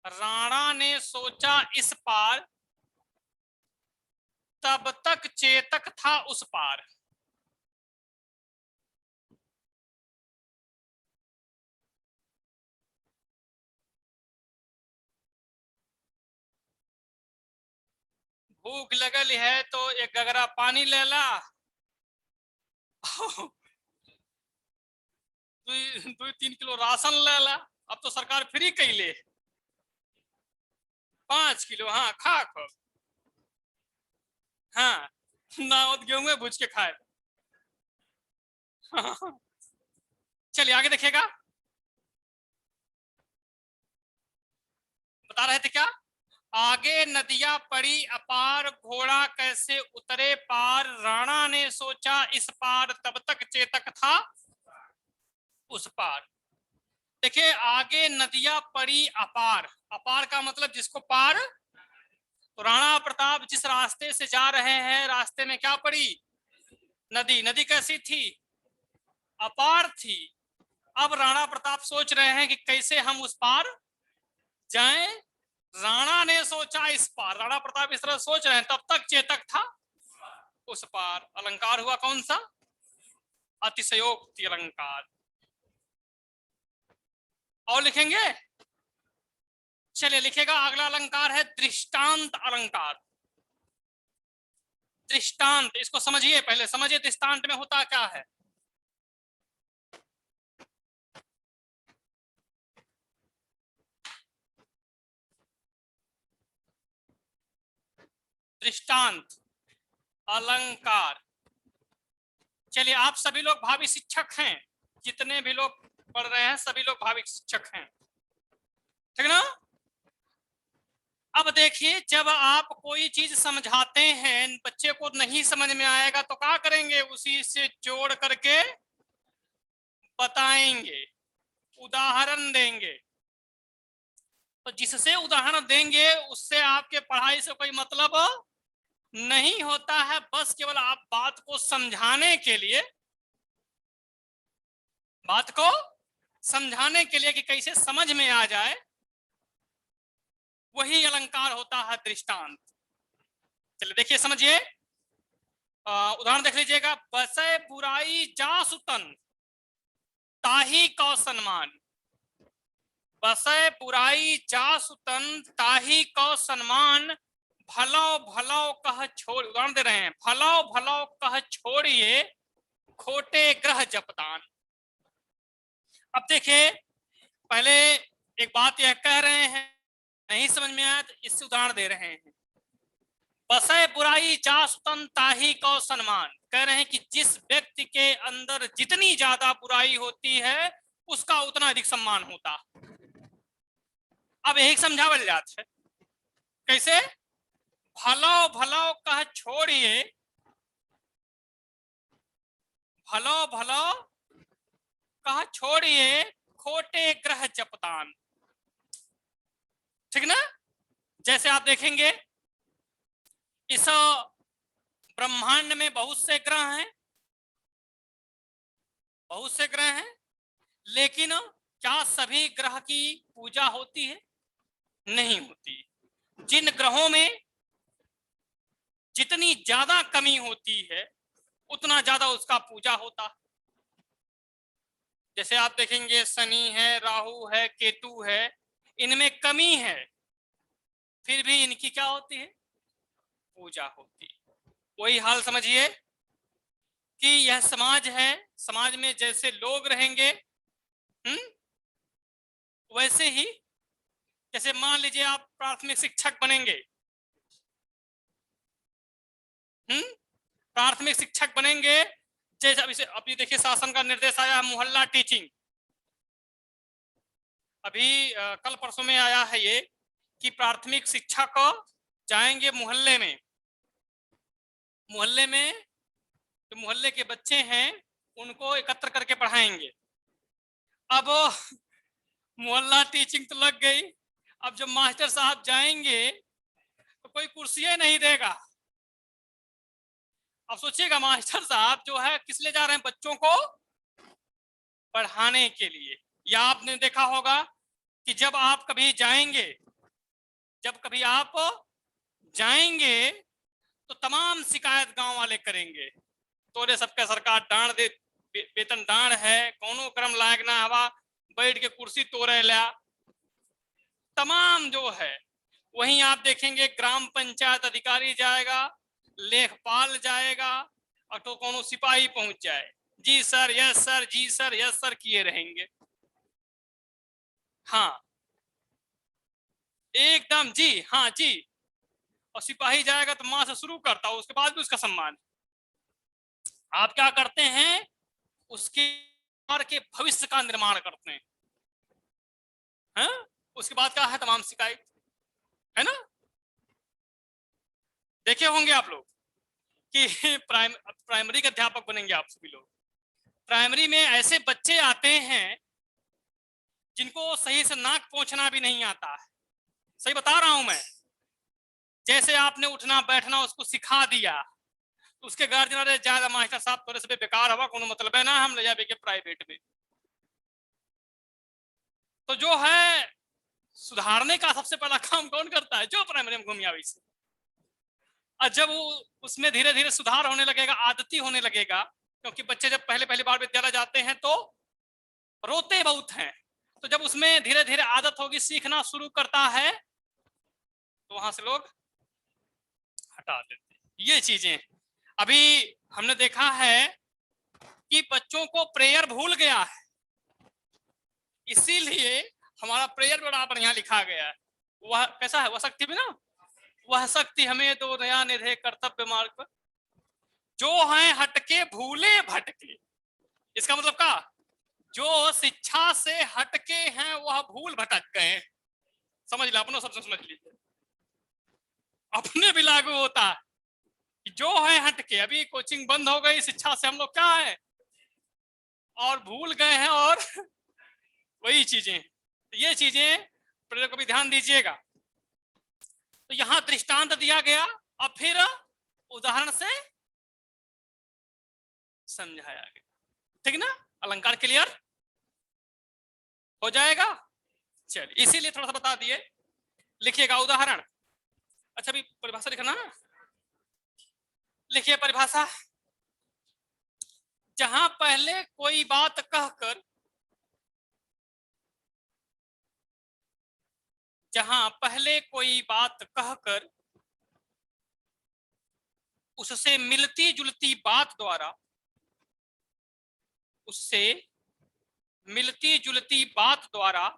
राणा ने सोचा इस पार, तब तक चेतक था उस पार। भूख लगल है तो एक गगरा पानी ले ला, दो 3 किलो राशन ले ला, अब तो सरकार फ्री कैले 5 किलो, हाँ खा खो, हाँ ना गेहूं भूज के खाए। हाँ। चलिए आगे देखिएगा, बता रहे थे क्या, आगे नदियां पड़ी अपार, घोड़ा कैसे उतरे पार, राणा ने सोचा इस पार, तब तक चेतक था उस पार। देखिए आगे नदियां पड़ी अपार, अपार का मतलब जिसको पार, तो राणा प्रताप जिस रास्ते से जा रहे हैं, रास्ते में क्या पड़ी? नदी। नदी कैसी थी? अपार थी। अब राणा प्रताप सोच रहे हैं कि कैसे हम उस पार जाएं। राणा ने सोचा इस पार, राणा प्रताप इस तरह सोच रहे हैं, तब तक चेतक था उस पार। अलंकार हुआ कौन सा? अतिशयोक्ति अलंकार। और लिखेंगे? चलिए लिखेगा। अगला अलंकार है दृष्टांत अलंकार। दृष्टांत, इसको समझिए, पहले समझिए दृष्टांत में होता क्या है। दृष्टांत अलंकार। चलिए, आप सभी लोग भावी शिक्षक हैं, जितने भी लोग पढ़ रहे हैं सभी लोग भावी शिक्षक हैं, ठीक ना? अब देखिए, जब आप कोई चीज समझाते हैं, बच्चे को नहीं समझ में आएगा तो क्या करेंगे? उसी से जोड़ करके बताएंगे, उदाहरण देंगे। तो जिससे उदाहरण देंगे उससे आपके पढ़ाई से कोई मतलब नहीं होता है। बस केवल आप बात को समझाने के लिए, बात को समझाने के लिए कि कैसे समझ में आ जाए, वही अलंकार होता है दृष्टांत। चलिए देखिए, समझिए, उदाहरण देख लीजिएगा। बसे बुराई जासुतन ताही कौ सम्मान। बसे बुराई जासुतन ताही कौ सम्मान, भलो भलो कह छोड़। उदाहरण दे रहे हैं, भलो भलो कह छोड़िए खोटे ग्रह जपदान। अब देखिए, पहले एक बात यह कह रहे हैं, नहीं समझ में आया तो इससे उदाहरण दे रहे हैं। बसे बुराई जासुतन ताही कौ सम्मान, कह रहे हैं कि जिस व्यक्ति के अंदर जितनी ज्यादा बुराई होती है उसका उतना अधिक सम्मान होता। अब यही समझावल जात है। कैसे? भलो भलो कह छोड़िए, भलो भलो कह छोड़िए खोटे ग्रह जपदान। ठीक ना? जैसे आप देखेंगे, इस ब्रह्मांड में बहुत से ग्रह हैं, बहुत से ग्रह हैं, लेकिन क्या सभी ग्रह की पूजा होती है? नहीं होती। जिन ग्रहों में जितनी ज्यादा कमी होती है उतना ज्यादा उसका पूजा होता। जैसे आप देखेंगे, शनि है, राहु है, केतु है, इनमें कमी है, फिर भी इनकी क्या होती है? पूजा होती है। वही हाल समझिए कि यह समाज है, समाज में जैसे लोग रहेंगे, वैसे ही, जैसे मान लीजिए आप प्राथमिक शिक्षक बनेंगे, प्राथमिक शिक्षक बनेंगे, जैसे अभी देखिए शासन का निर्देश आया मोहल्ला टीचिंग। अभी कल परसों में आया है ये कि प्राथमिक शिक्षक जाएंगे मोहल्ले में, मोहल्ले में जो मोहल्ले के बच्चे हैं उनको एकत्र करके पढ़ाएंगे। अब मोहल्ला टीचिंग तो लग गई, अब जब मास्टर साहब जाएंगे तो कोई कुर्सियां नहीं देगा। अब सोचिएगा, मास्टर साहब जो है किस लिए जा रहे हैं? बच्चों को पढ़ाने के लिए। या आपने देखा होगा कि जब आप कभी जाएंगे, जब कभी आप जाएंगे तो तमाम शिकायत गांव वाले करेंगे, तोरे सबके सरकार डांड दे, वेतन डांड है, कोनो क्रम लायक ना हवा, बैठ के कुर्सी तोड़े ला, तमाम जो है। वहीं आप देखेंगे ग्राम पंचायत अधिकारी जाएगा, लेखपाल जाएगा, और तो कोनो सिपाही पहुंच जाए, जी सर, यस सर, जी सर, यस सर किए रहेंगे। हाँ, एकदम जी, हाँ जी। और सिपाही जाएगा तो मां से शुरू करता, उसके बाद भी उसका सम्मान। आप क्या करते हैं? उसके के भविष्य का निर्माण करते हैं, है? उसके बाद क्या है? तमाम शिकायत, है ना? देखे होंगे आप लोग कि प्राइमरी के अध्यापक बनेंगे आप सभी लोग। प्राइमरी में ऐसे बच्चे आते हैं जिनको सही से नाक पोंछना भी नहीं आता है। सही बता रहा हूं मैं। जैसे आपने उठना बैठना उसको सिखा दिया, तो उसके गार्जियन अरे ज्यादा मास्टर साहब थोड़े से बेकार हवा कोनो मतलब है ना, हम ले जाए के प्राइवेट में। तो जो है सुधारने का सबसे पहला काम कौन करता है? जो प्राइमरी में घूम आवे से। और जब वो उसमें धीरे धीरे सुधार होने लगेगा, आदती होने लगेगा, क्योंकि बच्चे जब पहले पहली बार विद्यालय जाते हैं तो रोते बहुत हैं, तो जब उसमें धीरे धीरे आदत होगी, सीखना शुरू करता है, तो वहां से लोग हटा देते हैं ये चीजें। अभी हमने देखा है कि बच्चों को प्रेयर भूल गया है, इसीलिए हमारा प्रेयर बड़ा बढ़िया लिखा गया है। वह कैसा है? वह शक्ति भी ना, वह शक्ति हमें दो नया निधे कर्तव्य मार्ग पर, जो है हटके भूले भटके। इसका मतलब का, जो शिक्षा से हटके हैं वह भूल भटक गए। समझ लो, अपनों सबसे समझ लीजिए, अपने भी लागू होता है। जो है हटके, अभी कोचिंग बंद हो गई, शिक्षा से हम लोग क्या है और भूल गए हैं, और वही चीजें, ये चीजें को भी ध्यान दीजिएगा। तो यहां दृष्टांत दिया गया और फिर उदाहरण से समझाया गया, ठीक ना? अलंकार क्लियर हो जाएगा। चलिए, इसीलिए थोड़ा सा बता दिए, लिखिएगा उदाहरण। अच्छा, अभी परिभाषा लिखना है, लिखिए परिभाषा। जहां पहले कोई बात कहकर, जहां पहले कोई बात कहकर उससे मिलती जुलती बात द्वारा, उससे मिलती जुलती बात द्वारा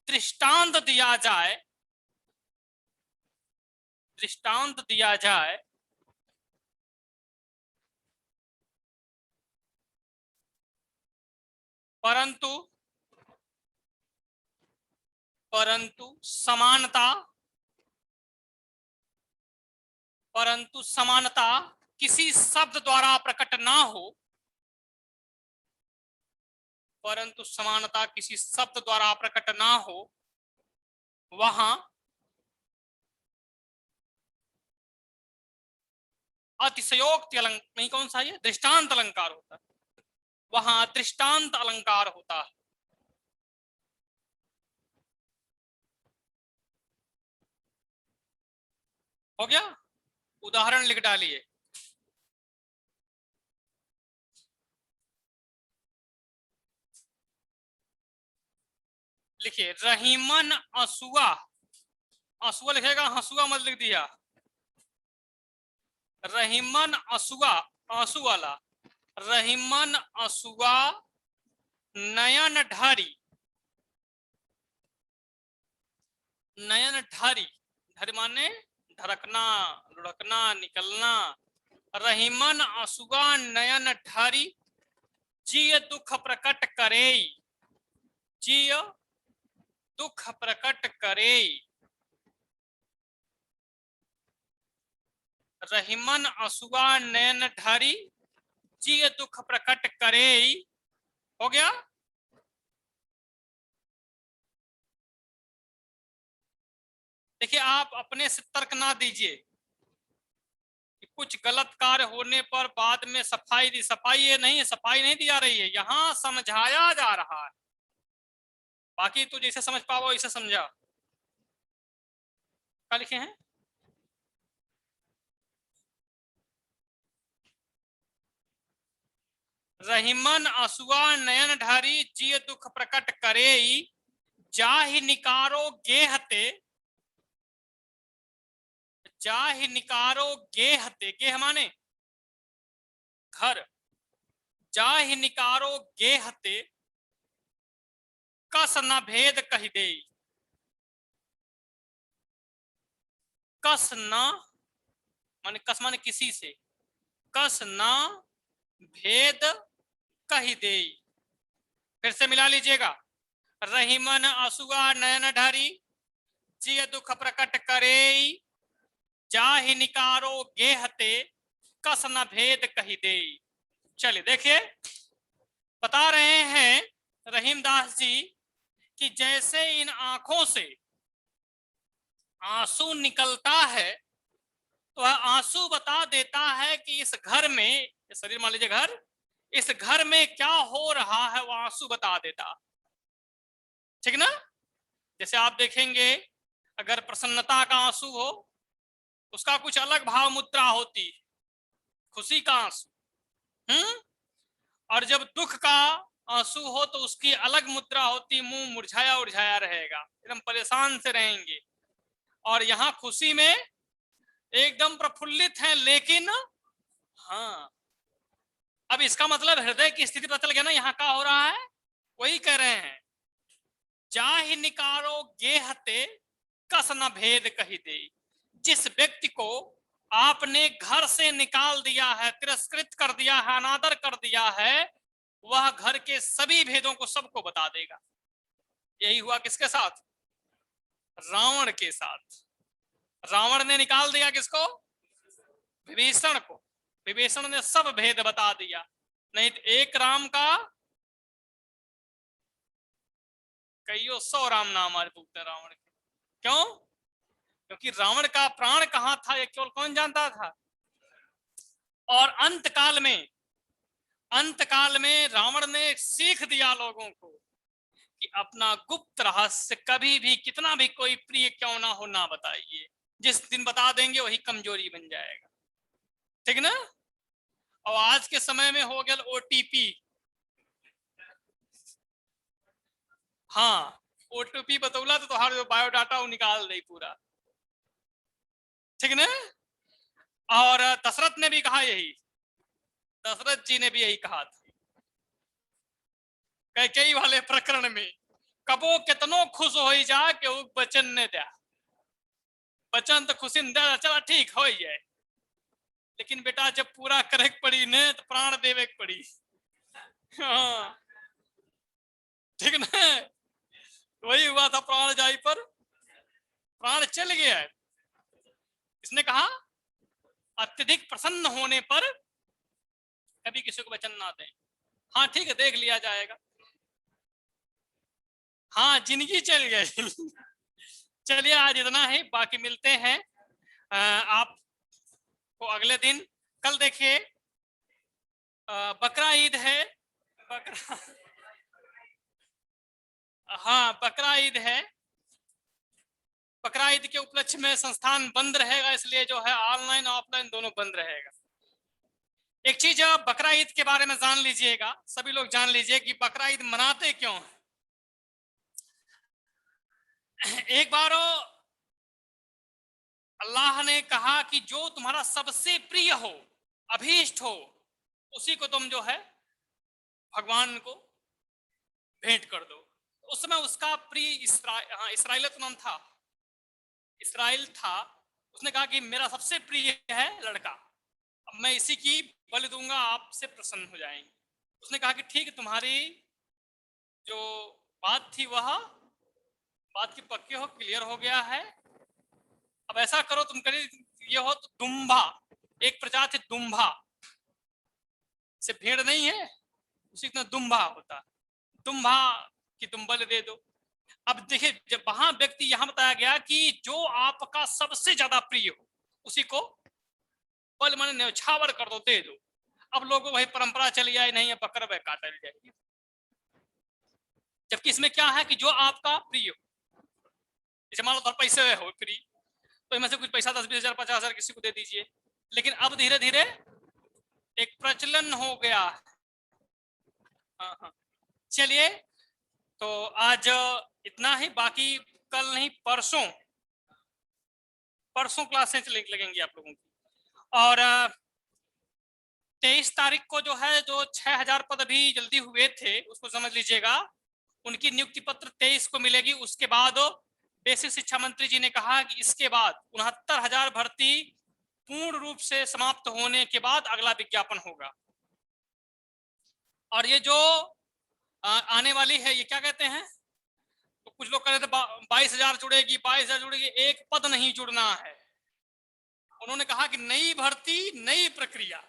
दृष्टांत दिया जाए, दृष्टांत दिया जाए, परंतु समानता किसी शब्द द्वारा प्रकट ना हो, परंतु समानता किसी शब्द द्वारा प्रकट ना हो, वहां अतिशयोक्ति अलंकार नहीं, कौन सा ये दृष्टांत अलंकार होता है, वहां दृष्टांत अलंकार होता है। हो गया? उदाहरण लिख डालिए। लिखिए, रहीमन असुआ, असुआ लिखेगा, हसुआ मत लिख दिया। रहीमन असुआ, आंसू वाला, रहीमन असुआ नयन ढारी, नयन ढारी, ढारी माने ढरकना, लुढ़कना, निकलना। रहीमन असुआ नयन ढारी, जिय दुख प्रकट करे, जिय दुख प्रकट करे। रहीमन असुआ नयन ढारी, जिय दुख प्रकट करे। हो गया? देखिए, आप अपने से तर्क ना दीजिए कि कुछ गलत कार्य होने पर बाद में सफाई दी, सफाई ये नहीं है, सफाई नहीं दी जा रही है, यहां समझाया जा रहा है। बाकी तो जैसे समझ पाओ इसे समझा। क्या लिखे हैं? रहीमन असुआ नयन ढारी, जिय दुख प्रकट करे, जाहि निकारो गेहते, जाहि निकारो गेहते, गेह माने घर, जाहि निकारो गेहते, कस न भेद कहि दे। कस न माने, कस माने किसी से, कस न भेद कहि दे। फिर से मिला लीजिएगा। रहीमन असुआ नयन ढारी, जिय दुख प्रकट करे, जाहि निकारो गेहते, कस न भेद कहि दे। चलिए देखिए, बता रहे हैं रहीमदास जी कि जैसे इन आंखों से आंसू निकलता है तो आंसू बता देता है कि इस घर में, शरीर मान लीजिए घर, इस घर में क्या हो रहा है वो आंसू बता देता, ठीक ना। जैसे आप देखेंगे अगर प्रसन्नता का आंसू हो उसका कुछ अलग भाव मुद्रा होती, खुशी का आंसू, और जब दुख का आंसू हो तो उसकी अलग मुद्रा होती, मुंह मुरझाया उरझाया रहेगा, एकदम परेशान से रहेंगे। और यहाँ खुशी में एकदम प्रफुल्लित हैं, लेकिन हाँ, अब इसका मतलब हृदय की स्थिति पता चल गया ना, यहाँ क्या हो रहा है, वही कह रहे हैं, जाहि निकारो गेहते कस न भेद कही दे। जिस व्यक्ति को आपने घर से निकाल दिया है, तिरस्कृत कर दिया है, अनादर कर दिया है, वह घर के सभी भेदों को सबको बता देगा। यही हुआ किसके साथ, रावण के साथ। रावण ने निकाल दिया किसको, विभीषण को, विभीषण ने सब भेद बता दिया। नहीं तो एक राम का कईयों 100 राम नाम आ पूछते रावण के। क्यों, क्योंकि रावण का प्राण कहां था ये केवल कौन जानता था। और अंत काल में रावण ने सीख दिया लोगों को कि अपना गुप्त रहस्य कभी भी कितना भी कोई प्रिय क्यों ना हो ना बताइए, जिस दिन बता देंगे वही कमजोरी बन जाएगा, ठीक ना। और आज के समय में हो गया ओटीपी, हाँ ओटीपी बतौला तो तुम्हारा जो बायोडाटा वो निकाल दे पूरा, ठीक ना। और दशरथ ने भी कहा यही, दशरथ जी ने भी यही कहा था कैकेयी वाले प्रकरण में, कबो कितनो खुश हो जा के बचन ने दिया, बचन तो खुशी दे चला ठीक हो जाए, लेकिन बेटा जब पूरा करे पड़ी ने तो प्राण देवे पड़ी, हाँ ठीक ना। वही हुआ था, प्राण जाई पर प्राण चल गया। इसने कहा अत्यधिक प्रसन्न होने पर कभी किसी को वचन ना दें। हाँ ठीक है, देख लिया जाएगा, हाँ जिंदगी चल गई। चलिए आज इतना ही, बाकी मिलते हैं आपको अगले दिन। कल देखिए बकरा ईद है, बकरा हाँ बकरा ईद है, बकरा ईद के उपलक्ष्य में संस्थान बंद रहेगा, इसलिए जो है ऑनलाइन ऑफलाइन दोनों बंद रहेगा। एक चीज बकरा ईद के बारे में जान लीजिएगा, सभी लोग जान लीजिए कि बकरा ईद मनाते क्यों है। एक बार अल्लाह ने कहा कि जो तुम्हारा सबसे प्रिय हो, अभीष्ट हो, उसी को तुम जो है भगवान को भेंट कर दो। उस समय उसका प्रिय इसराइल तो नाम था, इसराइल था। उसने कहा कि मेरा सबसे प्रिय है लड़का, अब मैं इसी की बलि दूंगा, आपसे प्रसन्न हो जाएंगे। उसने कहा कि ठीक, तुम्हारी जो बात थी वह बात की पक्की हो, क्लियर हो गया है। अब ऐसा करो, तुम करी ये हो तो दुम्बा, एक प्रजाति दुम्बा से भेड़ नहीं है, उसी का दुम्बा होता, दुम्बा की तुम बलि दे दो। अब देखिए, जब वहां व्यक्ति यहां बताया गया कि जो आपका सबसे ज्यादा प्रिय हो उसी को बल मन न्यौछावर कर दो, दे दो। अब लोगों वही परंपरा चली आई, नहीं है पकड़ वह काटल जाएगी, जबकि इसमें क्या है कि जो आपका प्रिय हो, जैसे मान लो पैसे हो फ्री, तो इनमें से कुछ पैसा 10-20 हजार 50 हजार किसी को दे दीजिए। लेकिन अब धीरे धीरे एक प्रचलन हो गया। हाँ हाँ, चलिए तो आज इतना ही, बाकी कल नहीं परसों, परसों क्लासें लगेंगी आप लोगों की। और 23 तारीख को जो है, जो 6000 पद अभी जल्दी हुए थे उसको समझ लीजिएगा, उनकी नियुक्ति पत्र 23 को मिलेगी। उसके बाद बेसिक शिक्षा मंत्री जी ने कहा कि इसके बाद 69,000 भर्ती पूर्ण रूप से समाप्त होने के बाद अगला विज्ञापन होगा। और ये जो आने वाली है, ये क्या कहते हैं, तो कुछ लोग कह रहे थे 22,000 जुड़ेगी, 22,000 जुड़ेगी, एक पद नहीं जुड़ना है। उन्होंने कहा कि नई भर्ती नई प्रक्रिया,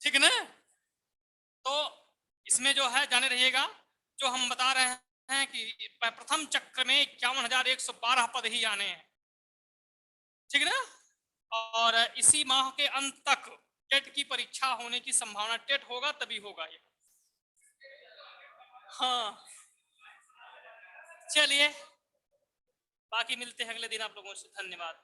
ठीक ना। तो इसमें जो है जाने रहिएगा, जो हम बता रहे हैं कि प्रथम चक्र में 51,112 पद ही आने हैं, ठीक है ना। और इसी माह के अंत तक टेट की परीक्षा होने की संभावना, टेट होगा तभी होगा ये। हाँ, चलिए बाकी मिलते हैं अगले दिन आप लोगों से। धन्यवाद।